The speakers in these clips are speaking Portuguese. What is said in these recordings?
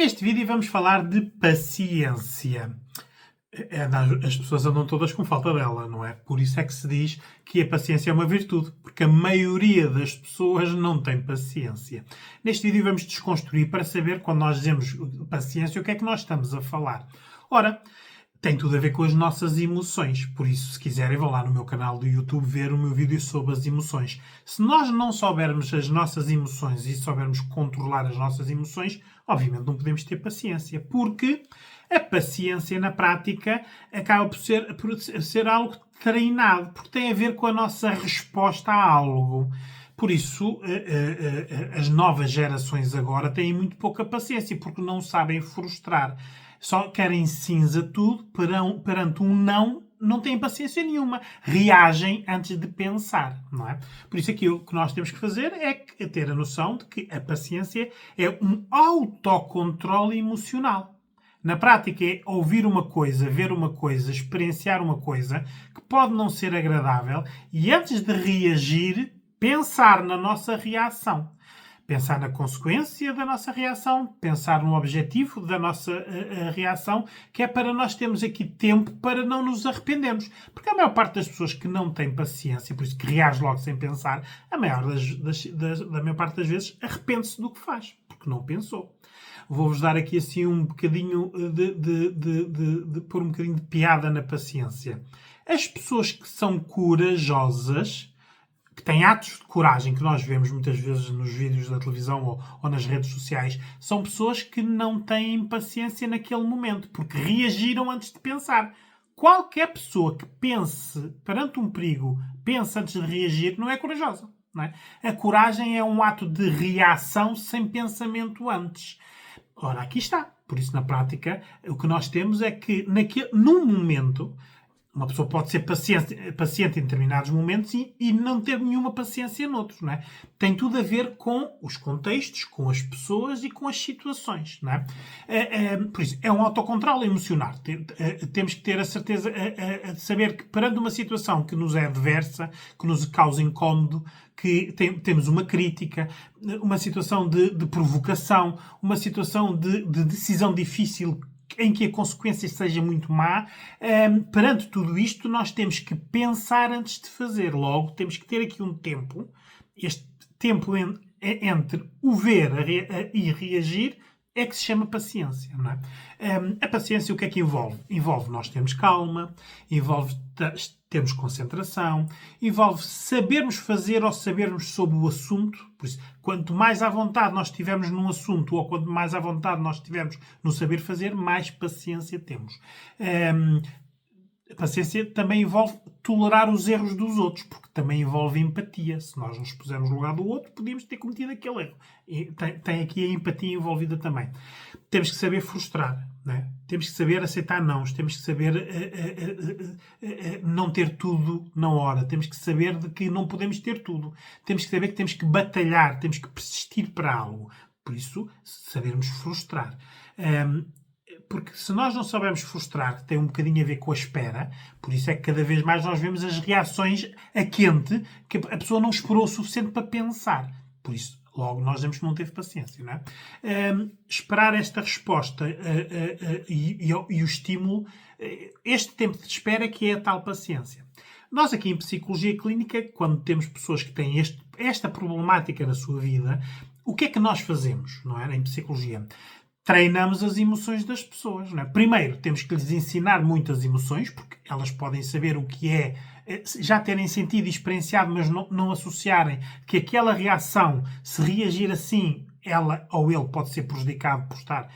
Neste vídeo vamos falar de paciência. As pessoas andam todas com falta dela, não é? Por isso é que se diz que a paciência é uma virtude, porque a maioria das pessoas não tem paciência. Neste vídeo vamos desconstruir para saber, quando nós dizemos paciência, o que é que nós estamos a falar. Ora, tem tudo a ver com as nossas emoções. Por isso, se quiserem, vão lá no meu canal do YouTube ver o meu vídeo sobre as emoções. Se nós não soubermos as nossas emoções e soubermos controlar as nossas emoções, obviamente não podemos ter paciência. Porque a paciência, na prática, acaba por ser algo treinado. Porque tem a ver com a nossa resposta a algo. Por isso, as novas gerações agora têm muito pouca paciência, porque não sabem frustrar. Só querem cinza tudo, perante um não têm paciência nenhuma. Reagem antes de pensar, não é? Por isso aqui o que nós temos que fazer é ter a noção de que a paciência é um autocontrole emocional. Na prática é ouvir uma coisa, ver uma coisa, experienciar uma coisa que pode não ser agradável e antes de reagir, pensar na nossa reação. Pensar na consequência da nossa reação, pensar no objetivo da nossa reação, que é para nós termos aqui tempo para não nos arrependermos. Porque a maior parte das pessoas que não tem paciência, por isso que reage logo sem pensar, a maior maior parte das vezes arrepende-se do que faz, porque não pensou. Vou-vos dar aqui assim um bocadinho de pôr um bocadinho de piada na paciência. As pessoas que são corajosas, que têm atos de coragem que nós vemos muitas vezes nos vídeos da televisão ou nas redes sociais, são pessoas que não têm paciência naquele momento, porque reagiram antes de pensar. Qualquer pessoa que pense perante um perigo, pense antes de reagir, não é corajosa. Não é? A coragem é um ato de reação sem pensamento antes. Ora, aqui está. Por isso, na prática, o que nós temos é que, num momento, uma pessoa pode ser paciente em determinados momentos e não ter nenhuma paciência noutros, não é? Tem tudo a ver com os contextos, com as pessoas e com as situações, não é? Por isso, é um autocontrole emocional. Temos que ter a certeza de saber que perante uma situação que nos é adversa, que nos causa incómodo, que temos uma crítica, uma situação de provocação, uma situação de decisão difícil em que a consequência seja muito má, perante tudo isto nós temos que pensar antes de fazer. Logo, temos que ter aqui um tempo, este tempo entre o ver e reagir é que se chama paciência, não é? A paciência o que é que envolve? Envolve nós termos calma, envolve termos concentração, envolve sabermos fazer ou sabermos sobre o assunto. Por isso, quanto mais à vontade nós estivermos num assunto ou quanto mais à vontade nós estivermos no saber fazer, mais paciência temos. A paciência também envolve tolerar os erros dos outros, porque também envolve empatia. Se nós nos pusermos no lugar do outro, podíamos ter cometido aquele erro. E tem aqui a empatia envolvida também. Temos que saber frustrar, não é? Temos que saber aceitar nãos, temos que saber não ter tudo na hora, temos que saber de que não podemos ter tudo, temos que saber que temos que batalhar, temos que persistir para algo. Por isso, sabermos frustrar. Porque se nós não soubermos frustrar, que tem um bocadinho a ver com a espera, por isso é que cada vez mais nós vemos as reações a quente, que a pessoa não esperou o suficiente para pensar. Por isso, logo nós temos que não ter paciência, não é? Esperar esta resposta e o estímulo, este tempo de espera que é a tal paciência. Nós aqui em Psicologia Clínica, quando temos pessoas que têm esta problemática na sua vida, o que é que nós fazemos, não é? Em Psicologia? Treinamos as emoções das pessoas. Não é? Primeiro, temos que lhes ensinar muitas emoções, porque elas podem saber o que é, já terem sentido e experienciado, mas não associarem que aquela reação, se reagir assim, ela ou ele pode ser prejudicado por estar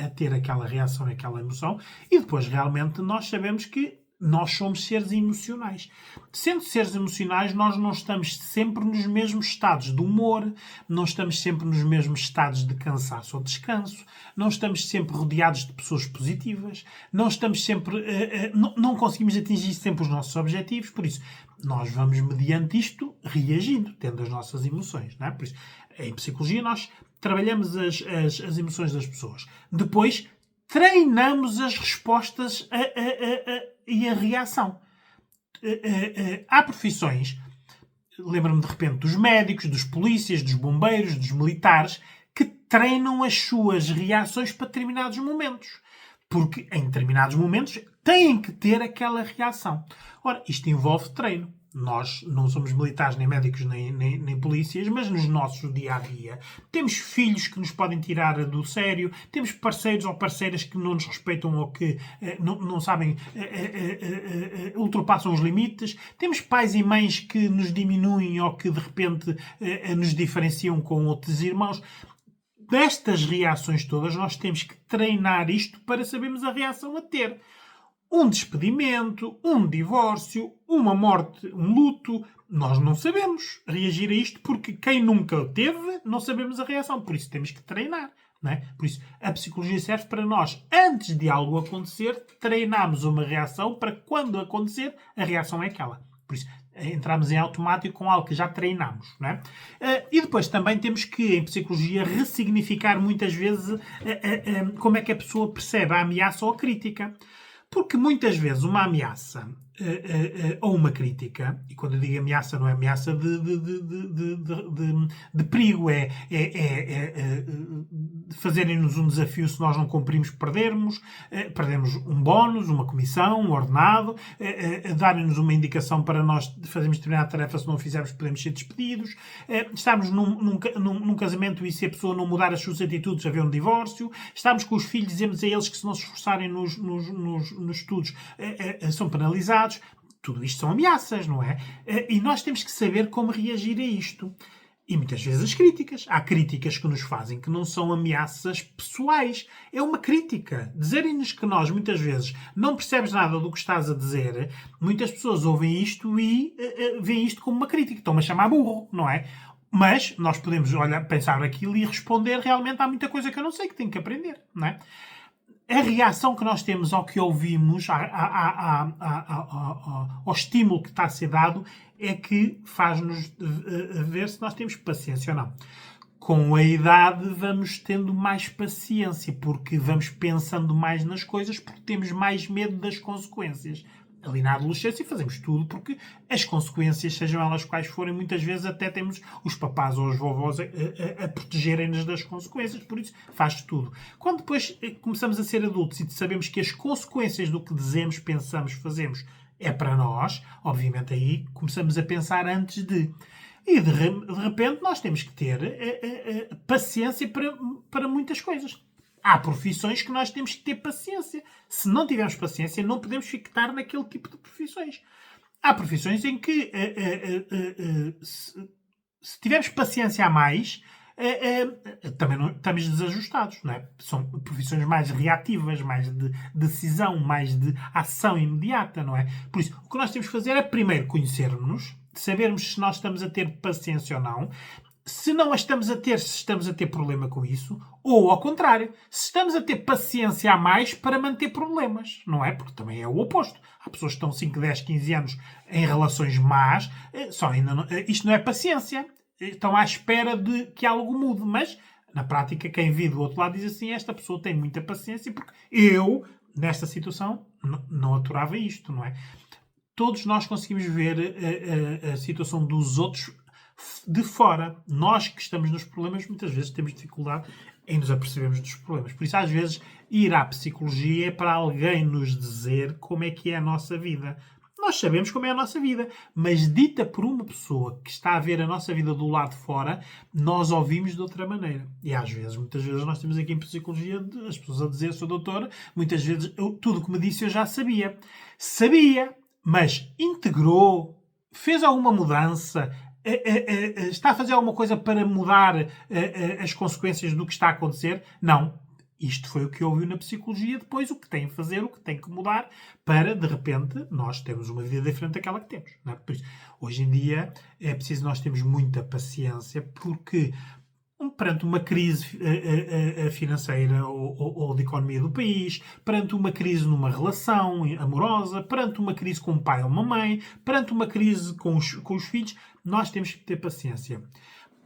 a ter aquela reação, aquela emoção. E depois, realmente, nós sabemos que nós somos seres emocionais. Sendo seres emocionais, nós não estamos sempre nos mesmos estados de humor, não estamos sempre nos mesmos estados de cansaço ou descanso, não estamos sempre rodeados de pessoas positivas, não estamos sempre, não conseguimos atingir sempre os nossos objetivos, por isso nós vamos, mediante isto, reagindo, tendo as nossas emoções. Não é? Por isso, em psicologia, nós trabalhamos as emoções das pessoas. Depois, treinamos as respostas e a reação. Há profissões, lembro-me de repente dos médicos, dos polícias, dos bombeiros, dos militares, que treinam as suas reações para determinados momentos. Porque em determinados momentos têm que ter aquela reação. Ora, isto envolve treino. Nós não somos militares, nem médicos, nem polícias, mas nos nossos dia-a-dia temos filhos que nos podem tirar do sério, temos parceiros ou parceiras que não nos respeitam ou que não sabem, ultrapassam os limites, temos pais e mães que nos diminuem ou que de repente nos diferenciam com outros irmãos. Destas reações todas, nós temos que treinar isto para sabermos a reação a ter. Um despedimento, um divórcio, uma morte, um luto. Nós não sabemos reagir a isto porque quem nunca o teve, não sabemos a reação. Por isso temos que treinar. Não é? Por isso a psicologia serve para nós, antes de algo acontecer, treinarmos uma reação para quando acontecer, a reação é aquela. Por isso entramos em automático com algo que já treinamos. Não é? E depois também temos que, em psicologia, ressignificar muitas vezes como é que a pessoa percebe a ameaça ou a crítica. Porque muitas vezes uma ameaça ou uma crítica, e quando eu digo ameaça, não é ameaça de perigo, é fazerem-nos um desafio se nós não cumprimos, perdemos um bónus, uma comissão, um ordenado, darem-nos uma indicação para nós fazermos determinada tarefa, se não o fizermos podemos ser despedidos, estarmos num casamento e se a pessoa não mudar as suas atitudes haver um divórcio, estarmos com os filhos, dizemos a eles que se não se esforçarem nos estudos são penalizados. Tudo isto são ameaças, não é? E nós temos que saber como reagir a isto. E muitas vezes as críticas. Há críticas que nos fazem que não são ameaças pessoais. É uma crítica. Dizerem-nos que nós, muitas vezes, não percebes nada do que estás a dizer, muitas pessoas ouvem isto e veem isto como uma crítica. Estão-me a chamar burro, não é? Mas nós podemos pensar naquilo e responder realmente há muita coisa que eu não sei, que tenho que aprender, não é? A reação que nós temos ao que ouvimos, ao estímulo que está a ser dado, é que faz-nos ver se nós temos paciência ou não. Com a idade vamos tendo mais paciência, porque vamos pensando mais nas coisas, porque temos mais medo das consequências. Ali na adolescência fazemos tudo porque as consequências, sejam elas quais forem, muitas vezes até temos os papás ou os vovós a protegerem-nos das consequências, por isso faz tudo. Quando depois começamos a ser adultos e sabemos que as consequências do que dizemos, pensamos, fazemos é para nós, obviamente aí começamos a pensar antes de... E de repente nós temos que ter paciência para muitas coisas. Há profissões que nós temos que ter paciência. Se não tivermos paciência, não podemos ficar naquele tipo de profissões. Há profissões em que, se tivermos paciência a mais, também não, estamos desajustados. Não é? São profissões mais reativas, mais de decisão, mais de ação imediata. Não é? Por isso, o que nós temos que fazer é primeiro conhecermos-nos, sabermos se nós estamos a ter paciência ou não. Se não a estamos a ter, se estamos a ter problema com isso, ou ao contrário, se estamos a ter paciência a mais para manter problemas, não é? Porque também é o oposto. Há pessoas que estão 5, 10, 15 anos em relações más, só ainda não, isto não é paciência. Estão à espera de que algo mude, mas na prática quem vive do outro lado diz assim, esta pessoa tem muita paciência porque eu, nesta situação, não aturava isto, não é? Todos nós conseguimos ver a situação dos outros de fora. Nós que estamos nos problemas, muitas vezes temos dificuldade em nos apercebermos dos problemas. Por isso, às vezes, ir à psicologia é para alguém nos dizer como é que é a nossa vida. Nós sabemos como é a nossa vida, mas dita por uma pessoa que está a ver a nossa vida do lado de fora, nós ouvimos de outra maneira. E às vezes, muitas vezes, nós temos aqui em psicologia as pessoas a dizer, sou doutora, muitas vezes, tudo o que me disse eu já sabia. Sabia, mas integrou, fez alguma mudança, está a fazer alguma coisa para mudar as consequências do que está a acontecer? Não. Isto foi o que ouviu na psicologia, depois o que tem a fazer, o que tem que mudar, para, de repente, nós termos uma vida diferente daquela que temos. Não é? Por isso, hoje em dia, é preciso nós termos muita paciência, porque perante uma crise financeira ou de economia do país, perante uma crise numa relação amorosa, perante uma crise com um pai ou uma mãe, perante uma crise com os filhos, nós temos que ter paciência.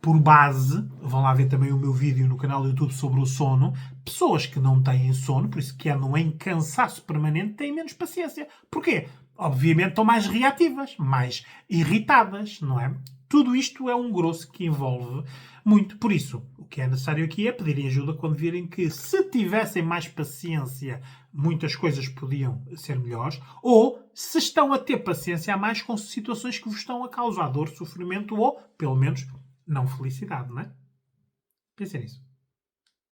Por base, vão lá ver também o meu vídeo no canal do YouTube sobre o sono, pessoas que não têm sono, por isso que andam em cansaço permanente, têm menos paciência. Porquê? Obviamente estão mais reativas, mais irritadas, não é? Tudo isto é um grosso que envolve muito. Por isso, o que é necessário aqui é pedirem ajuda quando virem que, se tivessem mais paciência, muitas coisas podiam ser melhores, ou se estão a ter paciência a mais com situações que vos estão a causar dor, sofrimento ou, pelo menos, não felicidade, não é? Pensem nisso.